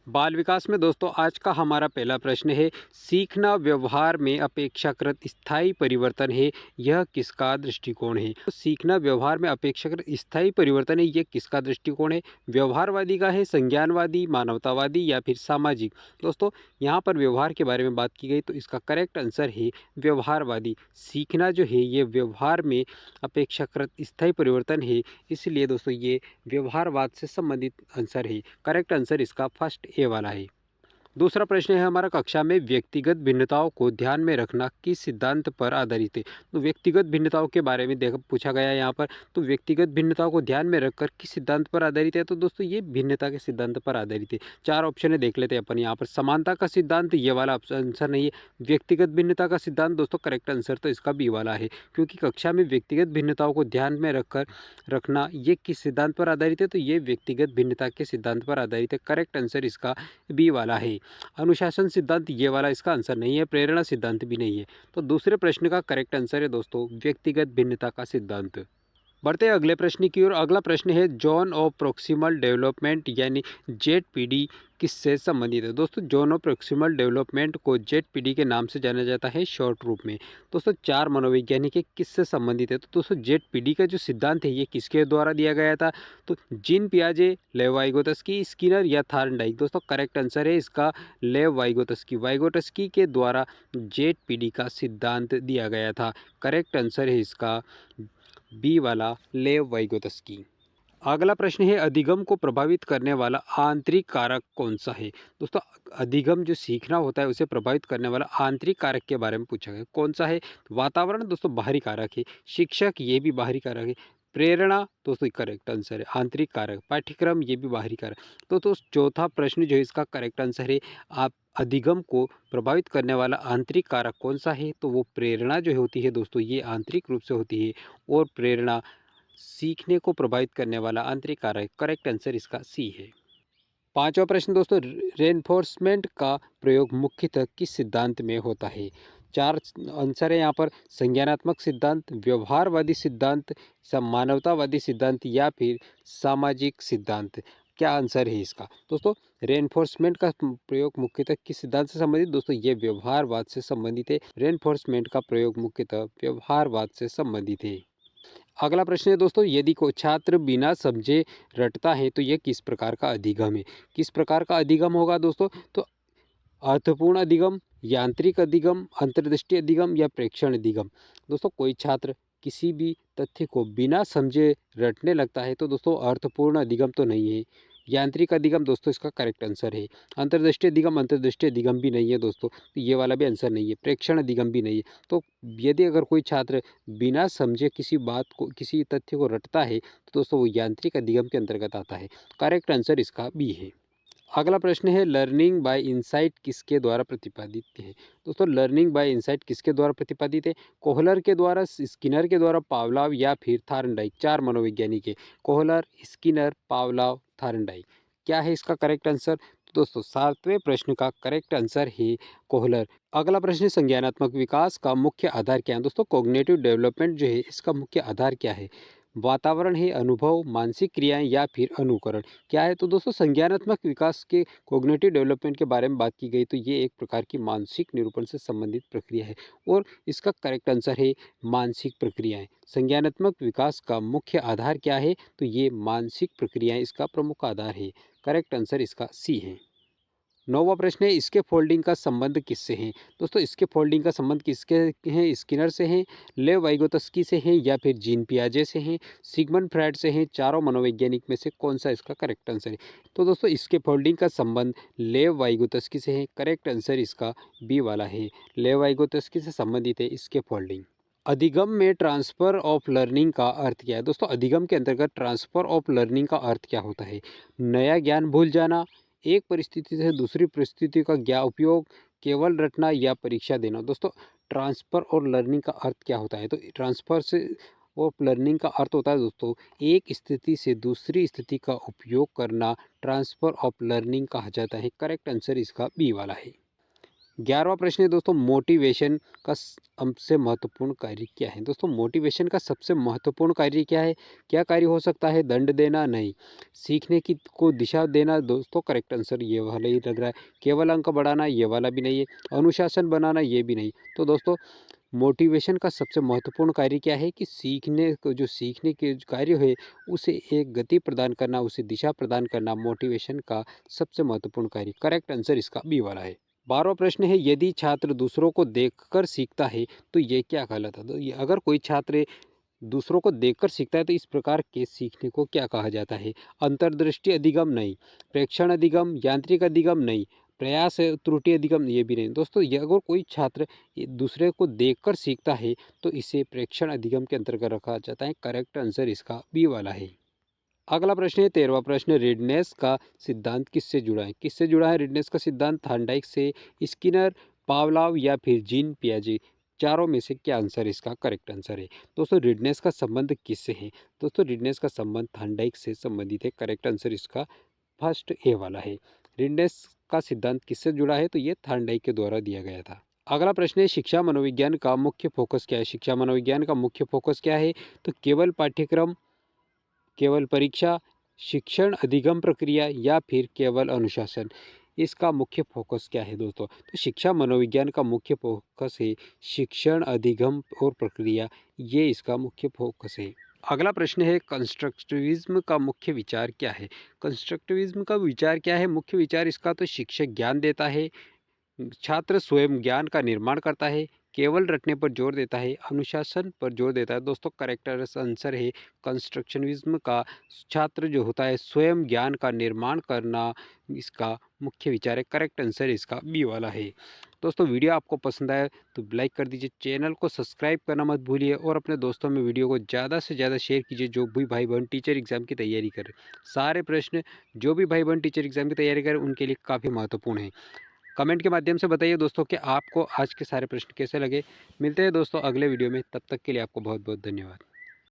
बाल विकास में दोस्तों आज का हमारा पहला प्रश्न है। सीखना व्यवहार में अपेक्षाकृत स्थायी परिवर्तन है, यह किसका दृष्टिकोण है? तो सीखना व्यवहार में अपेक्षाकृत स्थायी परिवर्तन है, यह किसका दृष्टिकोण है? व्यवहारवादी का है, संज्ञानवादी, मानवतावादी या फिर सामाजिक? दोस्तों यहाँ पर व्यवहार के बारे में बात की गई तो इसका करेक्ट आंसर है व्यवहारवादी। सीखना जो है ये व्यवहार में अपेक्षाकृत स्थायी परिवर्तन है, इसलिए दोस्तों ये व्यवहारवाद से संबंधित आंसर है। करेक्ट आंसर इसका फर्स्ट ए वाला है। दूसरा प्रश्न है हमारा, कक्षा में व्यक्तिगत भिन्नताओं को ध्यान में रखना किस सिद्धांत पर आधारित है? तो व्यक्तिगत भिन्नताओं के बारे में देख पूछा गया है यहाँ पर। तो व्यक्तिगत भिन्नताओं को ध्यान में रखकर किस सिद्धांत पर आधारित है? तो दोस्तों ये भिन्नता के सिद्धांत पर आधारित है। चार ऑप्शन देख लेते हैं अपन यहाँ पर। समानता का सिद्धांत, ये वाला आंसर नहीं है। व्यक्तिगत भिन्नता का सिद्धांत, दोस्तों करेक्ट आंसर तो इसका बी वाला है, क्योंकि कक्षा में व्यक्तिगत भिन्नताओं को ध्यान में रखकर रखना ये किस सिद्धांत पर आधारित है? तो ये व्यक्तिगत भिन्नता के सिद्धांत पर आधारित है। करेक्ट आंसर इसका बी वाला है। अनुशासन सिद्धांत, ये वाला इसका आंसर नहीं है। प्रेरणा सिद्धांत भी नहीं है। तो दूसरे प्रश्न का करेक्ट आंसर है दोस्तों व्यक्तिगत भिन्नता का सिद्धांत। बढ़ते हैं अगले प्रश्न की ओर। अगला प्रश्न है जोन ऑफ प्रोक्सिमल डेवलपमेंट यानी जेड किससे संबंधित है? दोस्तों जोन ऑफ प्रोक्सिमल डेवलपमेंट को जेड के नाम से जाना जाता है शॉर्ट रूप में। दोस्तों चार मनोवैज्ञानिक किससे संबंधित है? तो दोस्तों जेड का जो सिद्धांत है ये किसके द्वारा दिया गया था? तो जीन पियाजे, लेव वाइगोत्स्की, स्किनर या थार्नडाइक? दोस्तों करेक्ट आंसर है इसका लेव वाइगोत्स्की। वाइगोत्स्की के द्वारा जेड का सिद्धांत दिया गया था। करेक्ट आंसर है इसका बी वाला लेव वाइगोत्स्की। अगला प्रश्न है अधिगम को प्रभावित करने वाला आंतरिक कारक कौन सा है? दोस्तों अधिगम जो सीखना होता है उसे प्रभावित करने वाला आंतरिक कारक के बारे में पूछा गया, कौन सा है? वातावरण दोस्तों बाहरी कारक है। शिक्षक, ये भी बाहरी कारक है। प्रेरणा दोस्तों करेक्ट आंसर है आंतरिक कारक। पाठ्यक्रम, ये भी बाहरी कारक। तो चौथा प्रश्न जो है इसका करेक्ट आंसर है आप अधिगम को प्रभावित करने वाला आंतरिक कारक कौन सा है? तो वो प्रेरणा जो होती है दोस्तों ये आंतरिक रूप से होती है, और प्रेरणा सीखने को प्रभावित करने वाला आंतरिक कारक। करेक्ट आंसर इसका सी है। पांचवा प्रश्न दोस्तों, रेनफोर्समेंट का प्रयोग मुख्यतः किस सिद्धांत में होता है? चार आंसर है यहाँ पर। संज्ञानात्मक सिद्धांत, व्यवहारवादी सिद्धांत, मानवतावादी सिद्धांत या फिर सामाजिक सिद्धांत? क्या आंसर है इसका? दोस्तों रेनफोर्समेंट का प्रयोग मुख्यतः किस सिद्धांत से संबंधित? दोस्तों ये व्यवहारवाद से संबंधित है। रेनफोर्समेंट का प्रयोग मुख्यतः व्यवहारवाद से संबंधित है। अगला प्रश्न है दोस्तों, यदि कोई छात्र बिना समझे रटता है तो यह किस प्रकार का अधिगम है? किस प्रकार का अधिगम होगा दोस्तों? तो अर्थपूर्ण अधिगम, यांत्रिक अधिगम, अंतर्दृष्टि अधिगम या प्रेक्षण अधिगम? दोस्तों कोई छात्र किसी भी तथ्य को बिना समझे रटने लगता है तो दोस्तों अर्थपूर्ण अधिगम तो नहीं है। यांत्रिक अधिगम दोस्तों इसका करेक्ट आंसर है। अंतर्दृष्टि अधिगम भी नहीं है दोस्तों, तो ये वाला भी आंसर नहीं है। प्रेक्षण अधिगम भी नहीं है। तो यदि अगर कोई छात्र बिना समझे किसी बात को, किसी तथ्य को रटता है तो दोस्तों वो यांत्रिक अधिगम के अंतर्गत आता है। करेक्ट आंसर इसका बी है। अगला प्रश्न है लर्निंग बाय इंसाइट किसके द्वारा प्रतिपादित है? दोस्तों लर्निंग बाय इंसाइट किसके द्वारा प्रतिपादित है? कोहलर के द्वारा, स्किनर के द्वारा, पावलाव या फिर थार्नडाइक? चार मनोवैज्ञानिक है। Kohler, Skinner, पावलाव, Thorndike. क्या है इसका करेक्ट आंसर? तो दोस्तों सातवें प्रश्न का करेक्ट आंसर है कोहलर। अगला प्रश्न है संज्ञानात्मक विकास का मुख्य आधार क्या है? दोस्तों कॉग्निटिव डेवलपमेंट जो है इसका मुख्य आधार क्या है? वातावरण है, अनुभव, मानसिक क्रियाएं या फिर अनुकरण? क्या है? तो दोस्तों संज्ञानात्मक विकास के कॉग्निटिव डेवलपमेंट के बारे में बात की गई तो ये एक प्रकार की मानसिक निरूपण से संबंधित प्रक्रिया है, और इसका करेक्ट आंसर है मानसिक प्रक्रियाएं। संज्ञानात्मक विकास का मुख्य आधार क्या है? तो ये मानसिक प्रक्रियाएं इसका प्रमुख आधार है। करेक्ट आंसर इसका सी है। नौवां प्रश्न है इसके फोल्डिंग का संबंध किससे है? दोस्तों इसके फोल्डिंग का संबंध किसके हैं? स्किनर से हैं, लेव वाइगोत्स्की से हैं या फिर जीन पियाजे से हैं, सिगमंड फ्रायड से हैं? चारों मनोवैज्ञानिक में से कौन सा इसका करेक्ट आंसर है? तो दोस्तों इसके फोल्डिंग का संबंध लेव वाइगोत्स्की से है। करेक्ट आंसर इसका बी वाला है। लेव वाइगोत्स्की से संबंधित है इसके फोल्डिंग। अधिगम में ट्रांसफ़र ऑफ लर्निंग का अर्थ क्या है? दोस्तों अधिगम के अंतर्गत ट्रांसफ़र ऑफ लर्निंग का अर्थ क्या होता है? नया ज्ञान भूल जाना, एक परिस्थिति से दूसरी परिस्थिति का ज्ञान उपयोग, केवल रटना या परीक्षा देना? दोस्तों ट्रांसफ़र और लर्निंग का अर्थ क्या होता है? तो ट्रांसफ़र से ऑफ लर्निंग का अर्थ होता है दोस्तों एक स्थिति से दूसरी स्थिति का उपयोग करना, ट्रांसफ़र ऑफ लर्निंग कहा जाता है। करेक्ट आंसर इसका बी वाला है। 11वां प्रश्न है दोस्तों, मोटिवेशन का सबसे महत्वपूर्ण कार्य क्या है? दोस्तों मोटिवेशन का सबसे महत्वपूर्ण कार्य क्या है? क्या कार्य हो सकता है? दंड देना? नहीं। सीखने की को दिशा देना? दोस्तों करेक्ट आंसर ये वाला ही लग रहा है। केवल अंक बढ़ाना? ये वाला भी नहीं है। अनुशासन बनाना? ये भी नहीं। तो दोस्तों मोटिवेशन का सबसे महत्वपूर्ण कार्य क्या है कि सीखने के जो कार्य है उसे एक गति प्रदान करना, उसे दिशा प्रदान करना मोटिवेशन का सबसे महत्वपूर्ण कार्य। करेक्ट आंसर इसका बी वाला है। 12वां प्रश्न है, यदि छात्र दूसरों को देखकर सीखता है तो ये क्या कहलाता है? तो ये अगर कोई छात्र दूसरों को देखकर सीखता है तो इस प्रकार के सीखने को क्या कहा जाता है? अंतर्दृष्टि अधिगम? नहीं। प्रेक्षण अधिगम? यांत्रिक अधिगम? नहीं। प्रयास त्रुटि अधिगम? ये भी नहीं। दोस्तों ये अगर कोई छात्र दूसरे को देखकर सीखता है तो इसे प्रेक्षण अधिगम के अंतर्गत रखा जाता है। करेक्ट आंसर इसका बी वाला है। अगला प्रश्न है 13वां प्रश्न, रीडनेस का सिद्धांत किससे जुड़ा है? किससे जुड़ा है रीडनेस का सिद्धांत? थार्नडाइक से, स्किनर, पावलाव या फिर जीन पियाजे? चारों में से क्या आंसर इसका करेक्ट आंसर है? दोस्तों रीडनेस का संबंध किससे है? दोस्तों रीडनेस का संबंध थार्नडाइक से संबंधित है। करेक्ट आंसर इसका फर्स्ट ए वाला है। रीडनेस का सिद्धांत किससे जुड़ा है? तो ये थार्नडाइक के द्वारा दिया गया था। अगला प्रश्न है, शिक्षा मनोविज्ञान का मुख्य फोकस क्या है? शिक्षा मनोविज्ञान का मुख्य फोकस क्या है? तो केवल पाठ्यक्रम, केवल परीक्षा, शिक्षण अधिगम प्रक्रिया या फिर केवल अनुशासन? इसका मुख्य फोकस क्या है दोस्तों? तो शिक्षा मनोविज्ञान का मुख्य फोकस है शिक्षण अधिगम और प्रक्रिया, ये इसका मुख्य फोकस है। अगला प्रश्न है, कंस्ट्रक्टिविज्म का मुख्य विचार क्या है? कंस्ट्रक्टिविज्म का विचार क्या है? मुख्य विचार इसका तो शिक्षक ज्ञान देता है, छात्र स्वयं ज्ञान का निर्माण करता है, केवल रटने पर जोर देता है, अनुशासन पर जोर देता है। दोस्तों करेक्ट आंसर है कंस्ट्रक्शनिज्म का छात्र जो होता है स्वयं ज्ञान का निर्माण करना इसका मुख्य विचार है। करेक्ट आंसर इसका बी वाला है। दोस्तों वीडियो आपको पसंद आया तो लाइक कर दीजिए, चैनल को सब्सक्राइब करना मत भूलिए और अपने दोस्तों में वीडियो को ज़्यादा से ज़्यादा शेयर कीजिए जो भी भाई बहन टीचर एग्ज़ाम की तैयारी करें। सारे प्रश्न जो भी भाई बहन टीचर एग्ज़ाम की तैयारी करें उनके लिए काफ़ी महत्वपूर्ण है। कमेंट के माध्यम से बताइए दोस्तों कि आपको आज के सारे प्रश्न कैसे लगे। मिलते हैं दोस्तों अगले वीडियो में, तब तक के लिए आपको बहुत बहुत धन्यवाद।